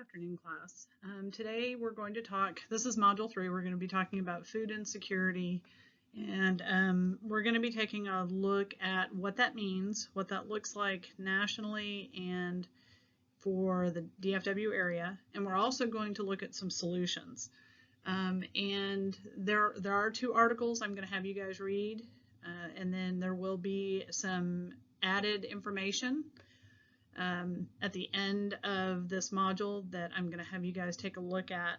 afternoon, class. Today we're going to talk, this is Module 3, we're going to be talking about food insecurity, and we're going to be taking a look at what that means, what that looks like nationally and for the DFW area, and we're also going to look at some solutions. And there are two articles I'm going to have you guys read, and then there will be some added information at the end of this module that I'm going to have you guys take a look at.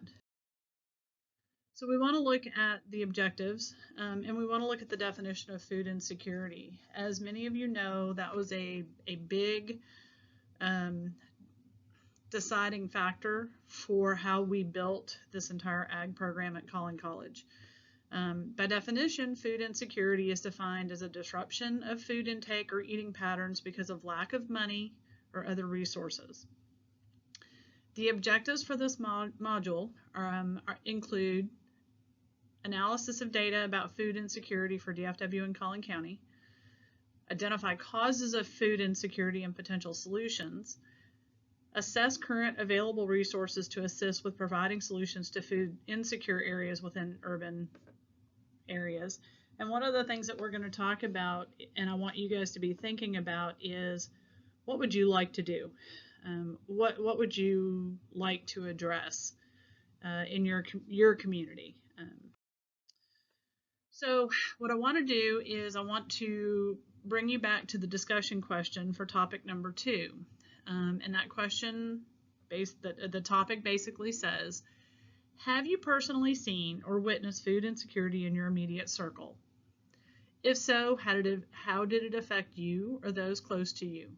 So we want to look at the objectives, and we want to look at the definition of food insecurity. As many of you know, that was a big deciding factor for how we built this entire ag program at Collin College. By definition, food insecurity is defined as a disruption of food intake or eating patterns because of lack of money or other resources. The objectives for this module include analysis of data about food insecurity for DFW and Collin County, identify causes of food insecurity and potential solutions, assess current available resources to assist with providing solutions to food insecure areas within urban areas. And one of the things that we're going to talk about, and I want you guys to be thinking about, is what would you like to do? What would you like to address in your community? So what I want to do is I want to bring you back to the discussion question for topic number 2. And that question, the topic basically says, have you personally seen or witnessed food insecurity in your immediate circle? If so, how did it affect you or those close to you?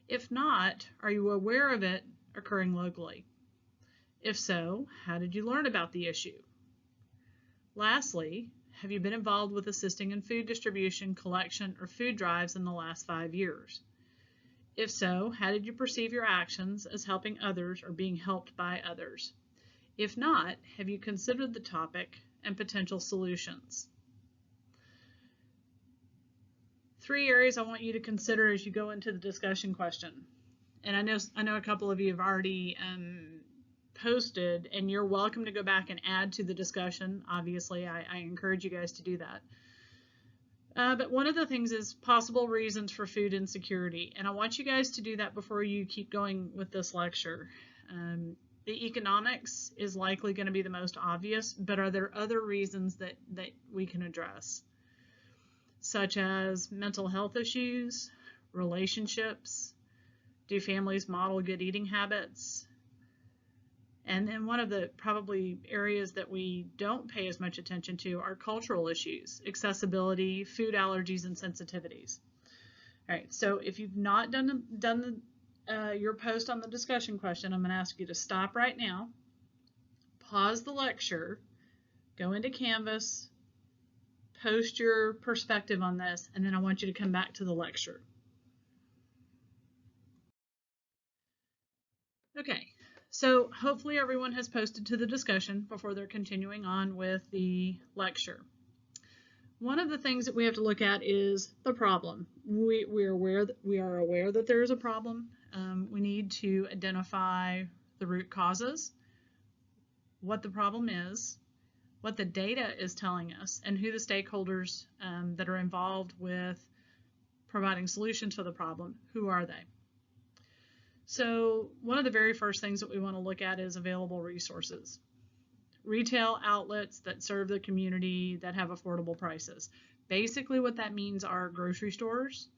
If not, are you aware of it occurring locally? If so, how did you learn about the issue? Lastly, have you been involved with assisting in food distribution, collection, or food drives in the last 5 years? If so, how did you perceive your actions as helping others or being helped by others? If not, have you considered the topic and potential solutions? 3 areas I want you to consider as you go into the discussion question. And I know a couple of you have already posted, and you're welcome to go back and add to the discussion. Obviously, I encourage you guys to do that. But one of the things is possible reasons for food insecurity. And I want you guys to do that before you keep going with this lecture. The economics is likely going to be the most obvious, but are there other reasons that we can address? Such as mental health issues, relationships, do families model good eating habits? And then one of the probably areas that we don't pay as much attention to are cultural issues, accessibility, food allergies, and sensitivities. All right, so if you've not done your post on the discussion question, I'm going to ask you to stop right now, pause the lecture, go into Canvas, post your perspective on this, and then I want you to come back to the lecture. Okay, so hopefully everyone has posted to the discussion before they're continuing on with the lecture. One of the things that we have to look at is the problem. We are aware that there is a problem. We need to identify the root causes, what the problem is, what the data is telling us, and who the stakeholders that are involved with providing solutions for the problem, who are they? So one of the very first things that we want to look at is available resources. Retail outlets that serve the community that have affordable prices. Basically what that means are grocery stores,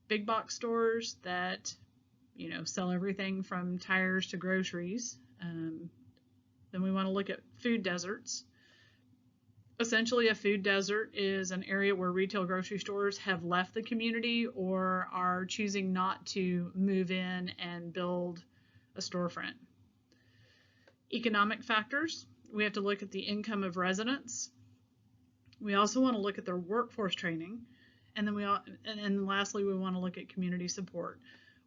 big box stores that sell everything from tires to groceries. Then we want to look at food deserts. Essentially, a food desert is an area where retail grocery stores have left the community or are choosing not to move in and build a storefront. Economic factors. We have to look at the income of residents. We also want to look at their workforce training. And then lastly, we want to look at community support.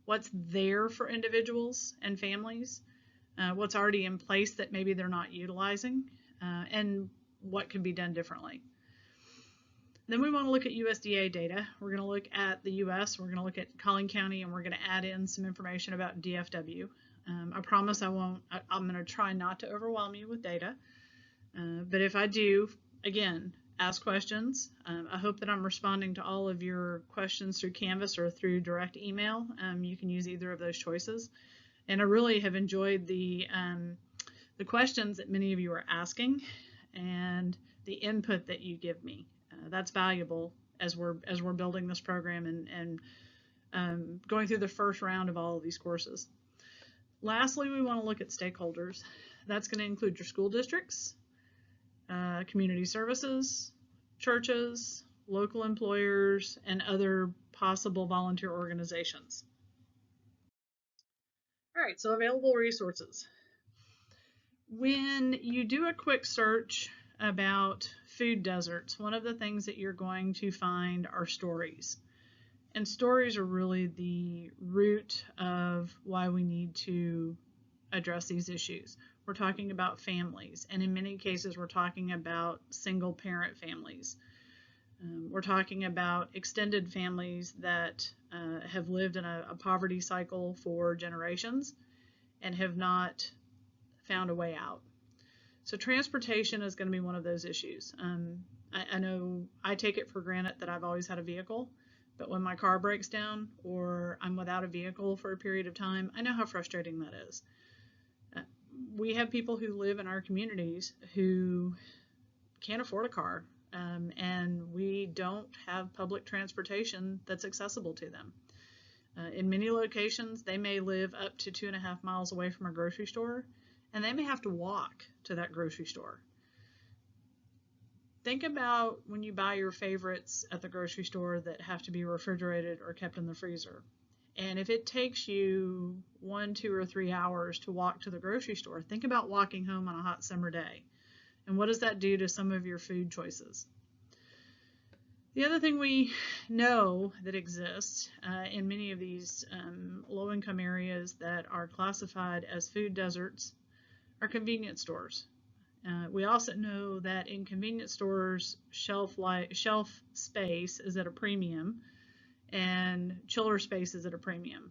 What's there for individuals and families? What's already in place that maybe they're not utilizing, and what can be done differently. Then we want to look at USDA data. We're going to look at the US, we're going to look at Collin County, and we're going to add in some information about DFW. I promise I'm going to try not to overwhelm you with data. But if I do, again, ask questions. I hope that I'm responding to all of your questions through Canvas or through direct email. You can use either of those choices. And I really have enjoyed the questions that many of you are asking and the input that you give me. That's valuable as we're building this program and going through the first round of all of these courses. Lastly, we want to look at stakeholders. That's going to include your school districts, community services, churches, local employers, and other possible volunteer organizations. All right, so available resources. When you do a quick search about food deserts, one of the things that you're going to find are stories. And stories are really the root of why we need to address these issues. We're talking about families, and in many cases we're talking about single parent families. We're talking about extended families that have lived in a poverty cycle for generations and have not found a way out. So transportation is going to be one of those issues. I know I take it for granted that I've always had a vehicle, but when my car breaks down or I'm without a vehicle for a period of time, I know how frustrating that is. We have people who live in our communities who can't afford a car, and we don't have public transportation that's accessible to them. In many locations, they may live up to 2.5 miles away from a grocery store, and they may have to walk to that grocery store. Think about when you buy your favorites at the grocery store that have to be refrigerated or kept in the freezer. And if it takes you 1, 2, or 3 hours to walk to the grocery store, think about walking home on a hot summer day. And what does that do to some of your food choices? The other thing we know that exists in many of these low-income areas that are classified as food deserts are convenience stores. We also know that in convenience stores, shelf space is at a premium and chiller space is at a premium.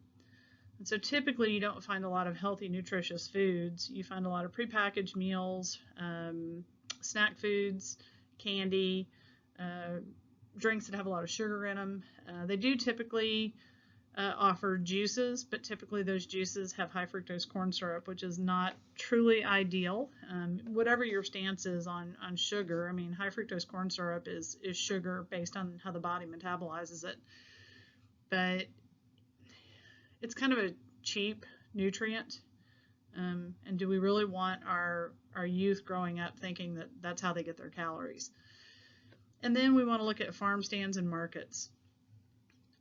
And so typically you don't find a lot of healthy, nutritious foods. You find a lot of prepackaged meals, snack foods, candy, drinks that have a lot of sugar in them. They do typically offer juices, but typically those juices have high fructose corn syrup, which is not truly ideal. Whatever your stance is on sugar, I mean, high fructose corn syrup is sugar based on how the body metabolizes it. But it's kind of a cheap nutrient. And do we really want our youth growing up thinking that that's how they get their calories? And then we want to look at farm stands and markets.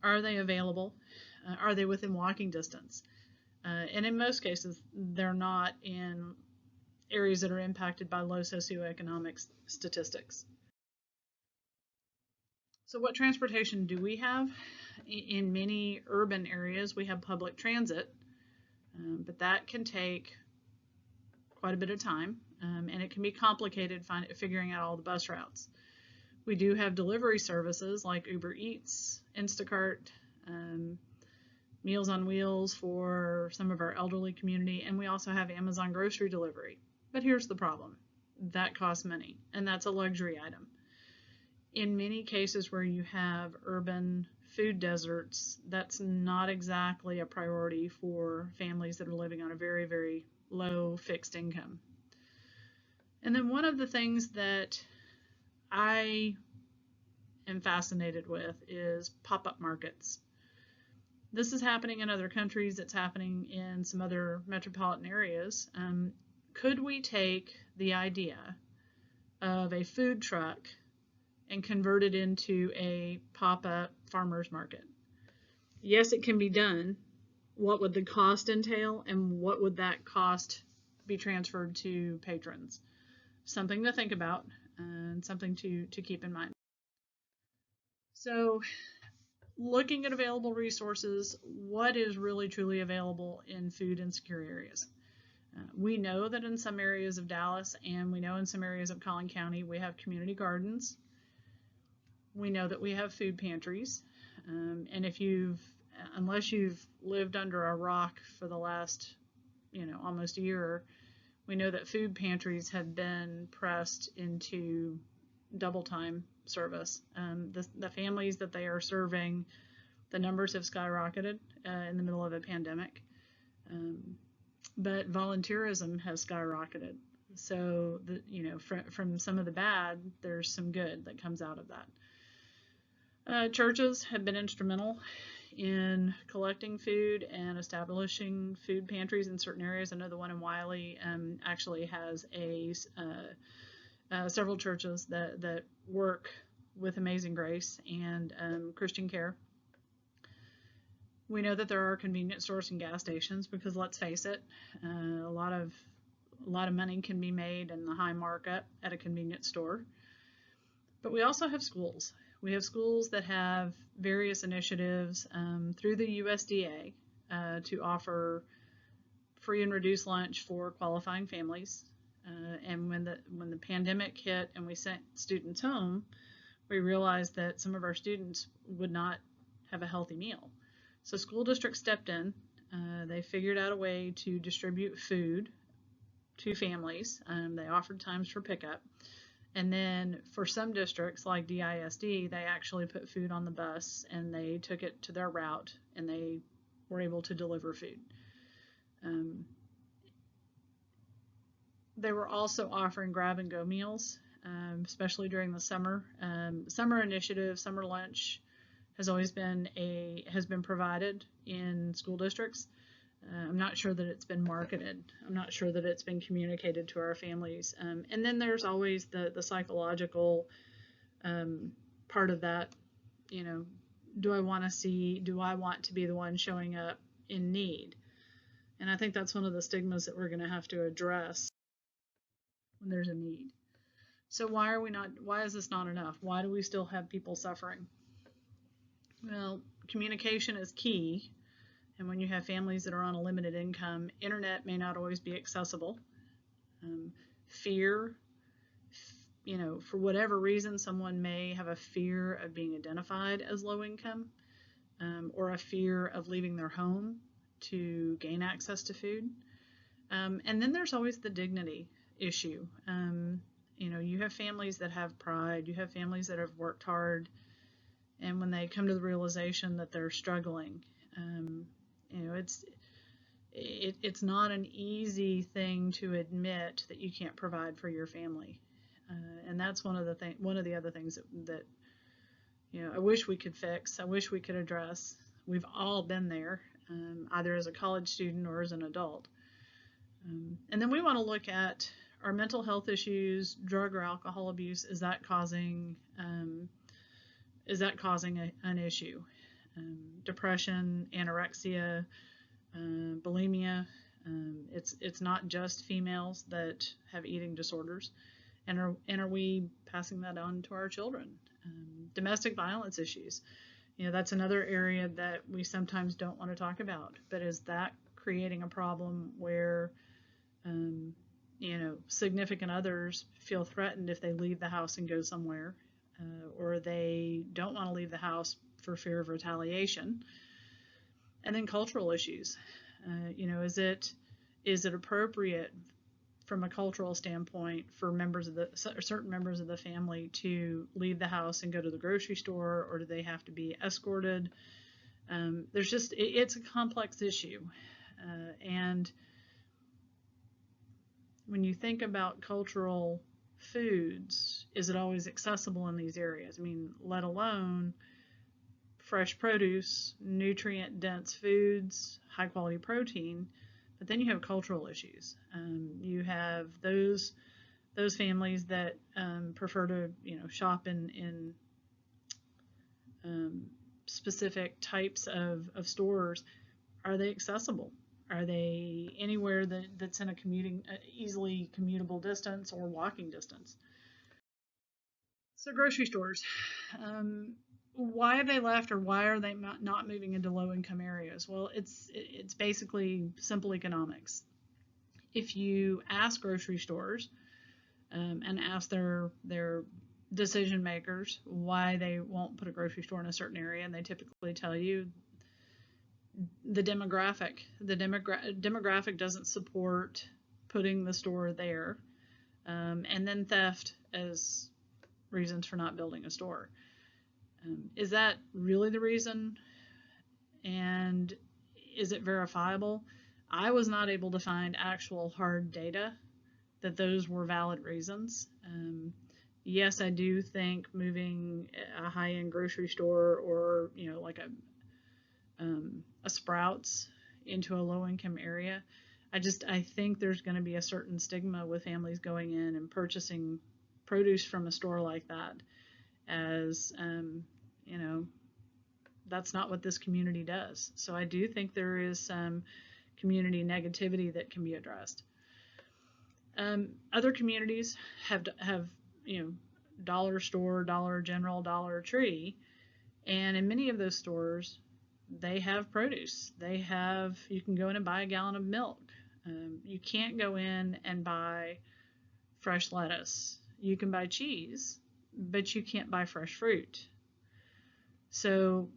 Are they available? Are they within walking distance? And in most cases, they're not in areas that are impacted by low socioeconomic statistics. So what transportation do we have? In many urban areas, we have public transit, but that can take quite a bit of time, and it can be complicated figuring out all the bus routes. We do have delivery services like Uber Eats, Instacart, Meals on Wheels for some of our elderly community, and we also have Amazon grocery delivery. But here's the problem. That costs money, and that's a luxury item. In many cases where you have urban food deserts, that's not exactly a priority for families that are living on a very, very low fixed income. And then one of the things that I am fascinated with is pop-up markets. This is happening in other countries. It's happening in some other metropolitan areas. Could we take the idea of a food truck and convert it into a pop-up farmer's market? Yes, it can be done. What would the cost entail, and what would that cost be transferred to patrons? Something to think about and something to keep in mind. So looking at available resources, what is really truly available in food insecure areas? We know that in some areas of Dallas and we know in some areas of Collin County we have community gardens. We know that we have food pantries, and unless you've lived under a rock for the last, almost a year, we know that food pantries have been pressed into double time service. The families that they are serving, the numbers have skyrocketed in the middle of a pandemic, but volunteerism has skyrocketed. So, from some of the bad, there's some good that comes out of that. Churches have been instrumental in collecting food and establishing food pantries in certain areas. I know the one in Wiley actually has several churches that work with Amazing Grace and Christian Care. We know that there are convenience stores and gas stations because, let's face it, a lot of money can be made in the high markup at a convenience store. But we also have schools. We have schools that have various initiatives through the USDA to offer free and reduced lunch for qualifying families. And when the pandemic hit and we sent students home, we realized that some of our students would not have a healthy meal. So school districts stepped in. They figured out a way to distribute food to families. They offered times for pickup. And then for some districts like DISD, they actually put food on the bus and they took it to their route and they were able to deliver food. They were also offering grab-and-go meals, especially during the summer. Summer initiative, summer lunch has been provided in school districts. I'm not sure that it's been marketed. I'm not sure that it's been communicated to our families. And then there's always the psychological part of that. Do I want to be the one showing up in need? And I think that's one of the stigmas that we're going to have to address when there's a need. So why is this not enough? Why do we still have people suffering? Well, communication is key. And when you have families that are on a limited income, internet may not always be accessible. Fear, for whatever reason, someone may have a fear of being identified as low income, or a fear of leaving their home to gain access to food. And then there's always the dignity issue. You have families that have pride, you have families that have worked hard, and when they come to the realization that they're struggling, it's not an easy thing to admit that you can't provide for your family, and that's one of the other things that I wish we could fix. I wish we could address. We've all been there, either as a college student or as an adult. And then we want to look at our mental health issues, drug or alcohol abuse. Is that causing an issue? Depression, anorexia, bulimia. It's not just females that have eating disorders, and are we passing that on to our children? Domestic violence issues. That's another area that we sometimes don't want to talk about. But is that creating a problem where significant others feel threatened if they leave the house and go somewhere, or they don't want to leave the house for fear of retaliation? And then cultural issues. Is it appropriate from a cultural standpoint for certain members of the family to leave the house and go to the grocery store, or do they have to be escorted? It's a complex issue. And when you think about cultural foods, is it always accessible in these areas? Let alone fresh produce, nutrient-dense foods, high-quality protein. But then you have cultural issues. You have those families that prefer to shop in specific types of stores. Are they accessible? Are they anywhere that's in a easily commutable distance or walking distance? So grocery stores. Why have they left, or why are they not moving into low-income areas? Well, it's basically simple economics. If you ask grocery stores and ask their decision makers why they won't put a grocery store in a certain area, and they typically tell you the demographic. The demographic doesn't support putting the store there, and then theft as reasons for not building a store. Is that really the reason? And is it verifiable? I was not able to find actual hard data that those were valid reasons. Yes, I do think moving a high-end grocery store, or like a Sprouts into a low-income area, I think there's going to be a certain stigma with families going in and purchasing produce from a store like that, as that's not what this community does. So I do think there is some community negativity that can be addressed. Other communities have Dollar Store, Dollar General, Dollar Tree, and in many of those stores, they have produce. You can go in and buy a gallon of milk. You can't go in and buy fresh lettuce. You can buy cheese, but you can't buy fresh fruit. So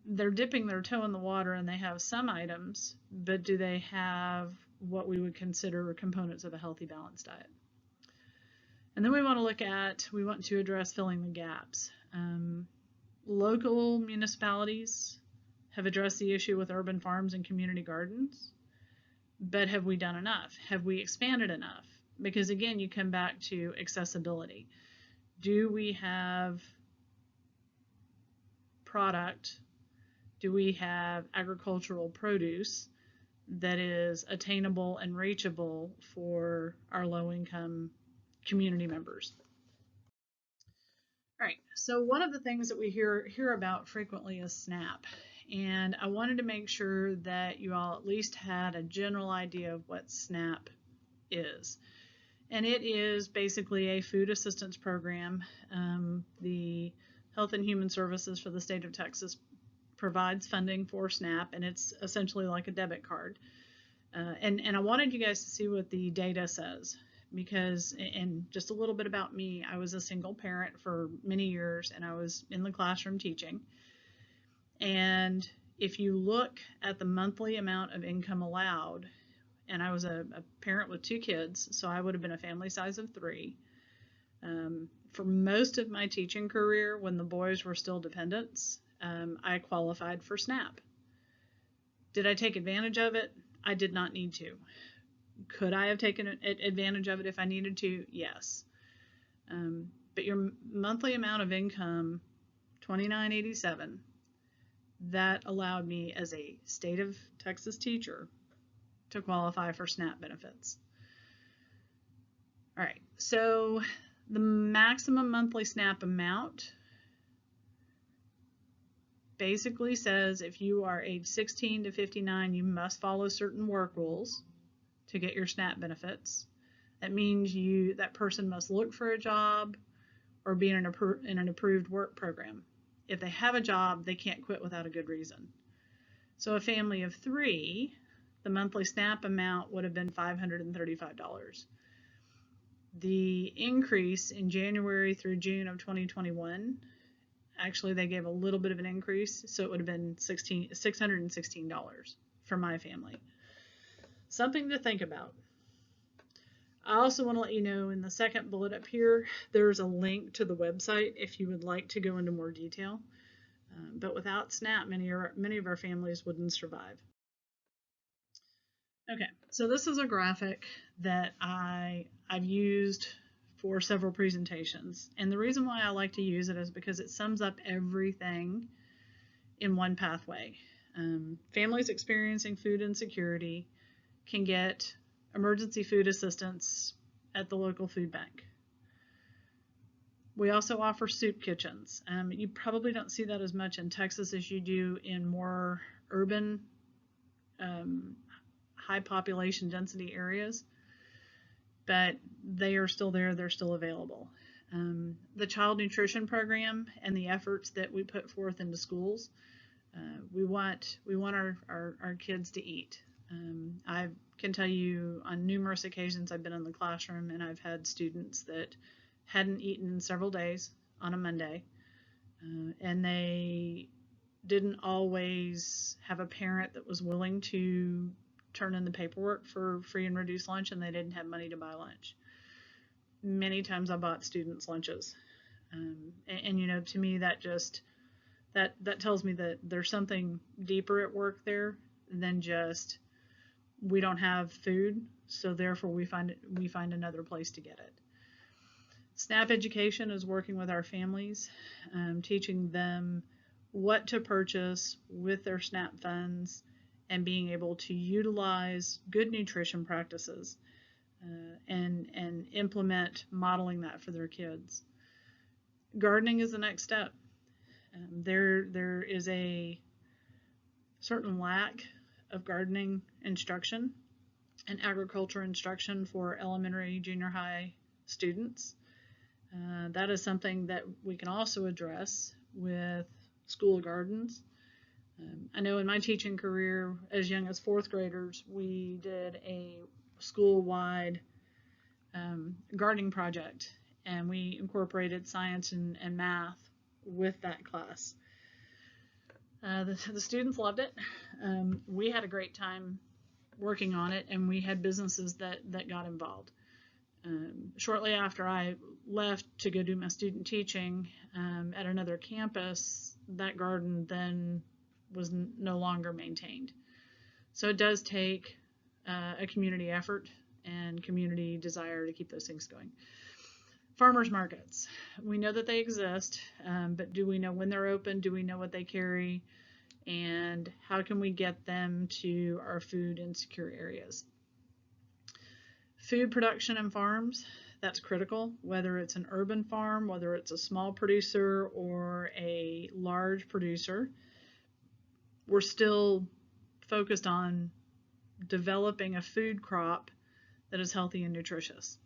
they're dipping their toe in the water, and they have some items, but do they have what we would consider components of a healthy, balanced diet? And then we want to address filling the gaps. Local municipalities have addressed the issue with urban farms and community gardens, but have we done enough? Have we expanded enough? Because again, you come back to accessibility. Do we have product? Do we have agricultural produce that is attainable and reachable for our low-income community members? All right, so one of the things that we hear about frequently is SNAP, and I wanted to make sure that you all at least had a general idea of what SNAP is. And it is basically a food assistance program. The Health and Human Services for the state of Texas provides funding for SNAP, and it's essentially like a debit card. And I wanted you guys to see what the data says, because, and just a little bit about me, I was a single parent for many years, and I was in the classroom teaching. And if you look at the monthly amount of income allowed, and I was a parent with 2 kids, so I would have been a family size of 3. For most of my teaching career, when the boys were still dependents, I qualified for SNAP. Did I take advantage of it? I did not need to. Could I have taken advantage of it if I needed to? Yes. But your monthly amount of income, $29.87, that allowed me as a state of Texas teacher to qualify for SNAP benefits. All right, so the maximum monthly SNAP amount basically says if you are age 16 to 59, you must follow certain work rules to get your SNAP benefits. That means that person must look for a job or be in an approved work program. If they have a job, they can't quit without a good reason. So a family of 3, the monthly SNAP amount would have been $535. The increase in January through June of 2021, actually they gave a little bit of an increase, so it would have been $616 for my family. Something to think about. I also want to let you know in the second bullet up here, there's a link to the website if you would like to go into more detail. But without SNAP, many of our families wouldn't survive. Okay, so this is a graphic that I've used for several presentations. And the reason why I like to use it is because it sums up everything in one pathway. Families experiencing food insecurity can get emergency food assistance at the local food bank. We also offer soup kitchens. You probably don't see that as much in Texas as you do in more urban, high population density areas, but they are still there, they're still available. The child nutrition program and the efforts that we put forth into schools, we want our kids to eat. I can tell you on numerous occasions I've been in the classroom and I've had students that hadn't eaten in several days on a Monday, and they didn't always have a parent that was willing to turn in the paperwork for free and reduced lunch, and they didn't have money to buy lunch. Many times I bought students lunches. And you know, to me, that just that tells me that there's something deeper at work there than just we don't have food, so therefore we find another place to get it. SNAP education is working with our families, teaching them what to purchase with their SNAP funds and being able to utilize good nutrition practices and implement modeling that for their kids. Gardening is the next step. There is a certain lack of gardening instruction and agriculture instruction for elementary, junior high students. That is something that we can also address with school gardens. I know in my teaching career, as young as 4th graders, we did a school-wide gardening project, and we incorporated science and math with that class. The students loved it. We had a great time working on it, and we had businesses that got involved. Shortly after I left to go do my student teaching at another campus, that garden then was no longer maintained. So it does take a community effort and community desire to keep those things going. Farmers markets, we know that they exist, but do we know when they're open? Do we know what they carry? And how can we get them to our food insecure areas? Food production and farms, that's critical, whether it's an urban farm, whether it's a small producer or a large producer. We're still focused on developing a food crop that is healthy and nutritious.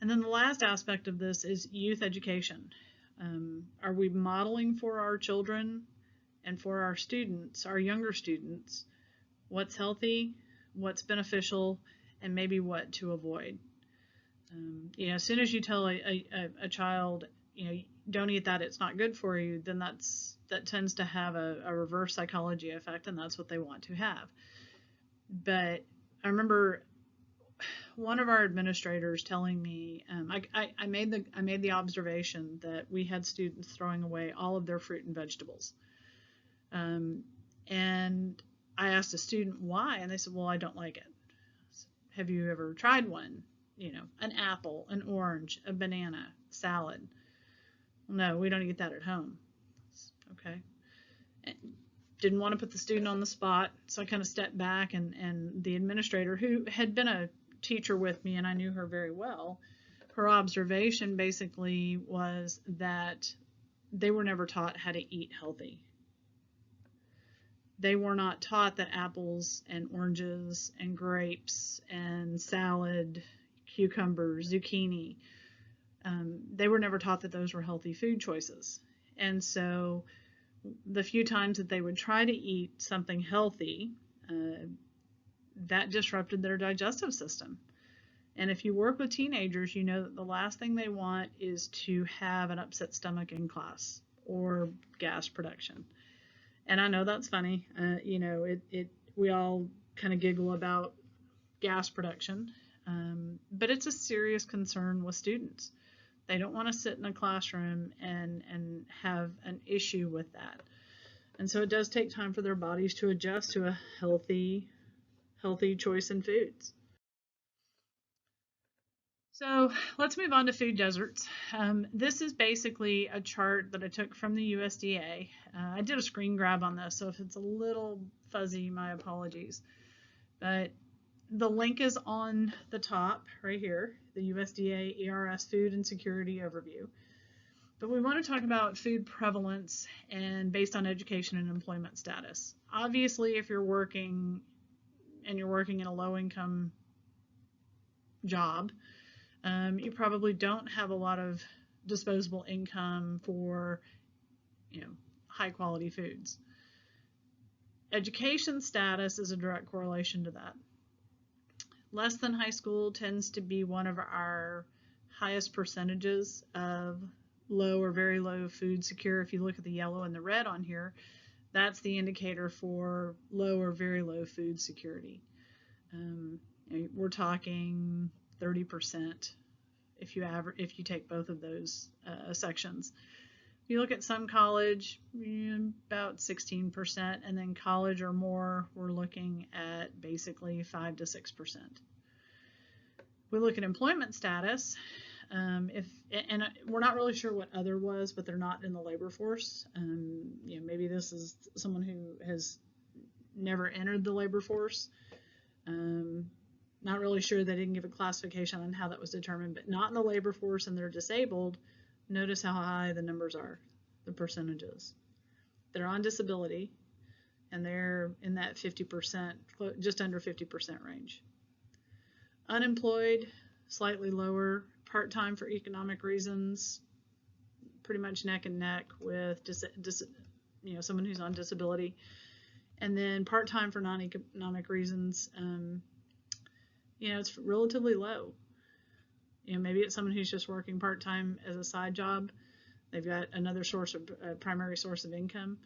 And then the last aspect of this is youth education. Are we modeling for our children and for our students, our younger students, what's healthy, what's beneficial, and maybe what to avoid? You know, as soon as you tell a child, you know, don't eat that, it's not good for you, then that tends to have a reverse psychology effect, and that's what they want to have. But I remember one of our administrators telling me, I made the observation that we had students throwing away all of their fruit and vegetables. And I asked a student why, and they said, well, I don't like it. Have you ever tried one? You know, an apple, an orange, a banana, salad. No, we don't eat that at home. Okay. And didn't want to put the student on the spot, so I kind of stepped back, and the administrator, who had been a teacher with me and I knew her very well, her observation basically was that they were never taught how to eat healthy. They were not taught that apples and oranges and grapes and salad, cucumbers, zucchini, they were never taught that those were healthy food choices. And so the few times that they would try to eat something healthy, that disrupted their digestive system. And if you work with teenagers, you know that the last thing they want is to have an upset stomach in class or gas production. And I know that's funny. You know, we all kind of giggle about gas production, but it's a serious concern with students. They don't want to sit in a classroom and have an issue with that. And so it does take time for their bodies to adjust to a healthy choice in foods. So let's move on to food deserts. This is basically a chart that I took from the USDA. I did a screen grab on this, so if it's a little fuzzy, my apologies. But the link is on the top right here, the USDA ERS Food Insecurity Overview. But we want to talk about food prevalence and based on education and employment status. Obviously, if you're working in a low-income job, you probably don't have a lot of disposable income for, you know, high-quality foods. Education status is a direct correlation to that. Less than high school tends to be one of our highest percentages of low or very low food secure. If you look at the yellow and the red on here, that's the indicator for low or very low food security. We're talking 30% if you take both of those sections. If you look at some college, about 16%, and then college or more, we're looking at basically 5 to 6%. We look at employment status. We're not really sure what other was, but they're not in the labor force. Maybe this is someone who has never entered the labor force. Not really sure. They didn't give a classification on how that was determined, but not in the labor force and they're disabled. Notice how high the numbers are, the percentages. They're on disability and they're in that 50%, just under 50% range. Unemployed, slightly lower. Part-time for economic reasons, pretty much neck and neck with someone who's on disability. And then part-time for non-economic reasons, it's relatively low. Maybe it's someone who's just working part-time as a side job. They've got another primary source of income.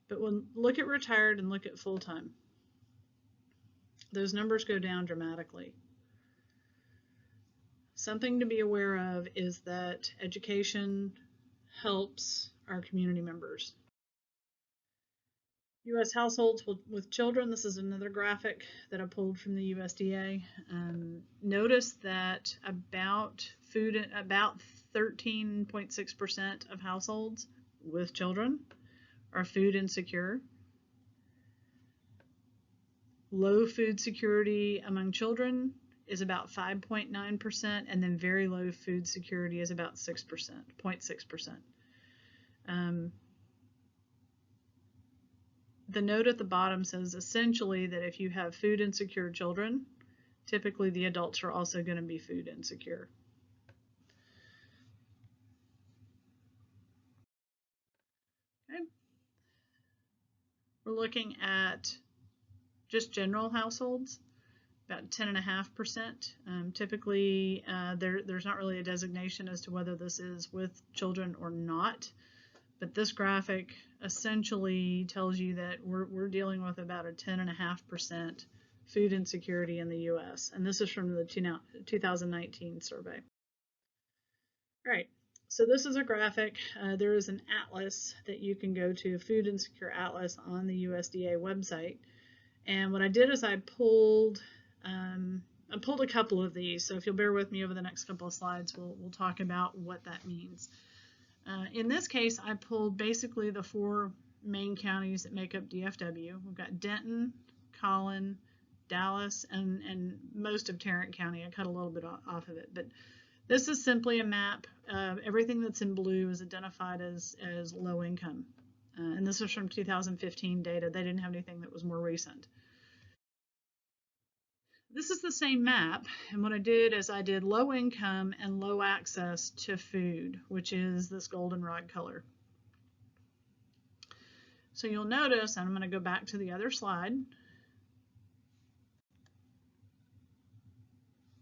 But when look at retired and look at full-time, those numbers go down dramatically. Something to be aware of is that education helps our community members. U.S. households with children, this is another graphic that I pulled from the USDA. Notice that about 13.6% of households with children are food insecure. Low food security among children is about 5.9%, and then very low food security is about 0.6%. The note at the bottom says essentially that if you have food insecure children, typically the adults are also going to be food insecure. Okay. We're looking at just general households, about 10.5%. Typically, there's not really a designation as to whether this is with children or not. But this graphic essentially tells you that we're dealing with about a 10.5% food insecurity in the U.S. And this is from the 2019 survey. All right, so this is a graphic. There is an atlas that you can go to, Food Insecure Atlas, on the USDA website. And what I did is I pulled a couple of these. So if you'll bear with me over the next couple of slides, we'll talk about what that means. In this case, I pulled basically the 4 main counties that make up DFW. We've got Denton, Collin, Dallas, and most of Tarrant County. I cut a little bit off of it, but this is simply a map. Everything that's in blue is identified as low income. And this was from 2015 data. They didn't have anything that was more recent. This is the same map, and what I did is I did low income and low access to food, which is this goldenrod color. So you'll notice, and I'm going to go back to the other slide.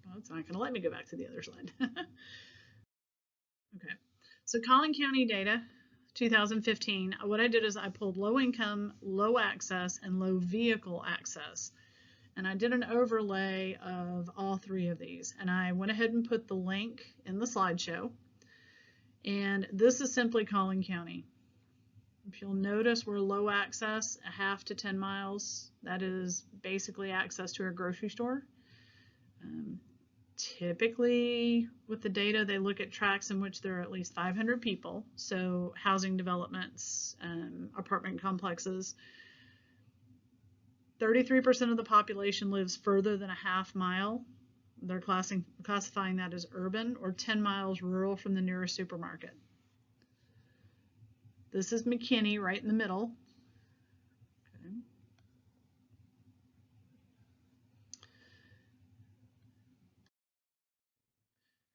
Well, it's not going to let me go back to the other slide. Okay, so Collin County data, 2015. What I did is I pulled low income, low access, and low vehicle access. And I did an overlay of all 3 of these. And I went ahead and put the link in the slideshow. And this is simply Collin County. If you'll notice, we're low access, 1/2 to 10 miles. That is basically access to a grocery store. Typically, with the data, they look at tracts in which there are at least 500 people. So housing developments, apartment complexes. 33% of the population lives further than a 1/2 mile. They're classifying that as urban, or 10 miles rural from the nearest supermarket. This is McKinney right in the middle. Okay.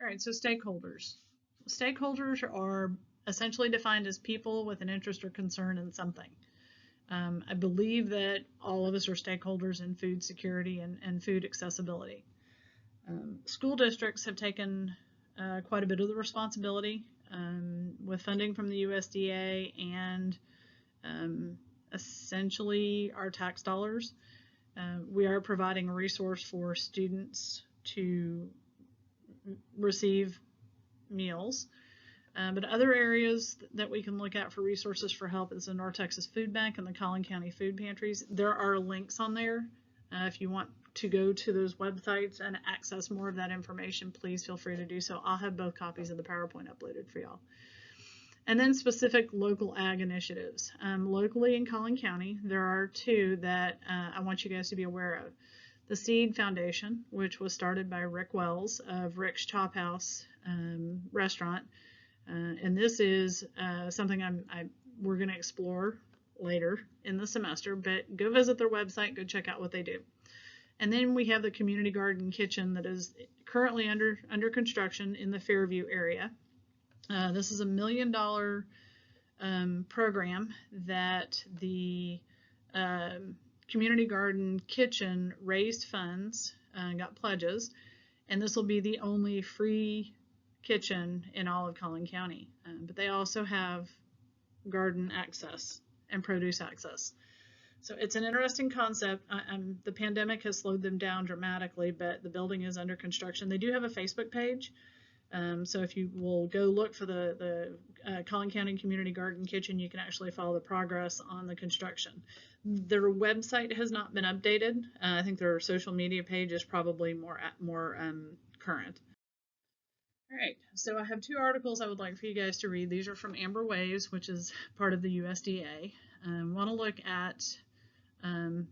All right, so stakeholders. Stakeholders are essentially defined as people with an interest or concern in something. I believe that all of us are stakeholders in food security and food accessibility. School districts have taken quite a bit of the responsibility with funding from the USDA and essentially our tax dollars. We are providing a resource for students to receive meals. But other areas that we can look at for resources for help is the North Texas Food Bank and the Collin County Food Pantries. There are links on there. If you want to go to those websites and access more of that information, please feel free to do so. I'll have both copies of the PowerPoint uploaded for y'all. And then specific local ag initiatives. Locally in Collin County, there are two that I want you guys to be aware of. The Seed Foundation, which was started by Rick Wells of Rick's Chop House restaurant. And this is something we're going to explore later in the semester, but go visit their website, go check out what they do. And then we have the Community Garden Kitchen that is currently under construction in the Fairview area. This is a $1 million program that the Community Garden Kitchen raised funds, got pledges, and this will be the only free kitchen in all of Collin County. But they also have garden access and produce access. So it's an interesting concept. The pandemic has slowed them down dramatically, but the building is under construction. They do have a Facebook page. So if you will go look for the Collin County Community Garden Kitchen, you can actually follow the progress on the construction. Their website has not been updated. I think their social media page is probably more current. All right, so I have two articles I would like for you guys to read. These are from Amber Waves, which is part of the USDA. I want to look at the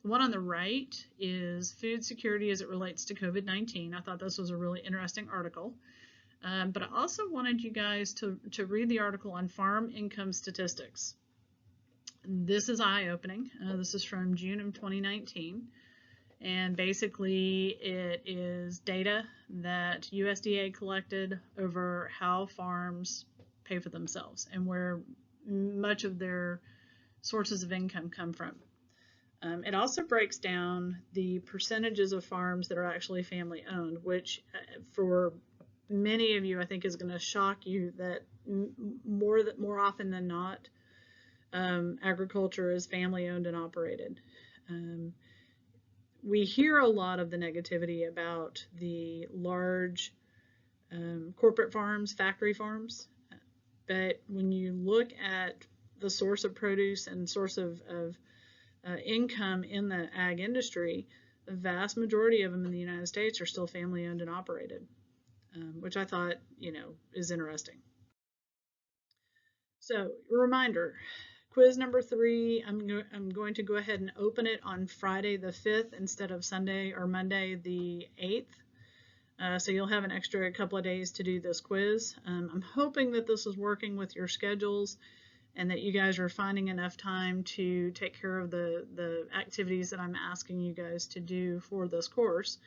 one on the right is food security as it relates to COVID-19. I thought this was a really interesting article. But I also wanted you guys to read the article on farm income statistics. This is eye-opening. This is from June of 2019. And basically it is data that USDA collected over how farms pay for themselves and where much of their sources of income come from. It also breaks down the percentages of farms that are actually family owned, which for many of you I think is going to shock you that more often than not agriculture is family owned and operated. We hear a lot of the negativity about the large corporate farms, factory farms, but when you look at the source of produce and source of income in the ag industry, the vast majority of them in the United States are still family owned and operated, which I thought, is interesting. So, reminder. Quiz number 3, I'm going to go ahead and open it on Friday the 5th instead of Sunday or Monday the 8th. So you'll have an extra couple of days to do this quiz. I'm hoping that this is working with your schedules and that you guys are finding enough time to take care of the activities that I'm asking you guys to do for this course.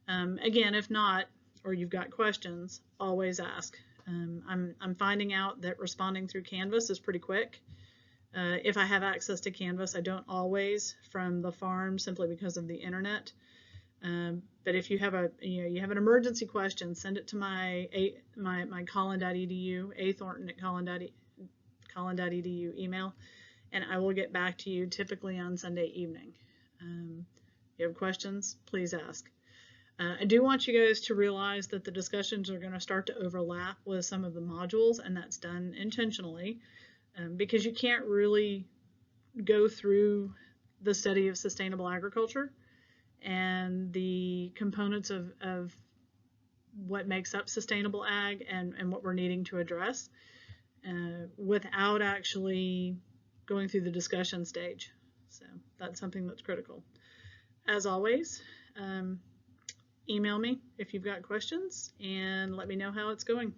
Again, if not, or you've got questions, always ask. I'm finding out that responding through Canvas is pretty quick. If I have access to Canvas, I don't always from the farm simply because of the internet. But if you have you have an emergency question, send it to my Collin.edu, athornton@collin.edu email, and I will get back to you typically on Sunday evening. If you have questions, please ask. I do want you guys to realize that the discussions are going to start to overlap with some of the modules, and that's done intentionally. Because you can't really go through the study of sustainable agriculture and the components of what makes up sustainable ag and what we're needing to address without actually going through the discussion stage. So that's something that's critical. As always, email me if you've got questions and let me know how it's going.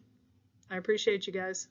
I appreciate you guys.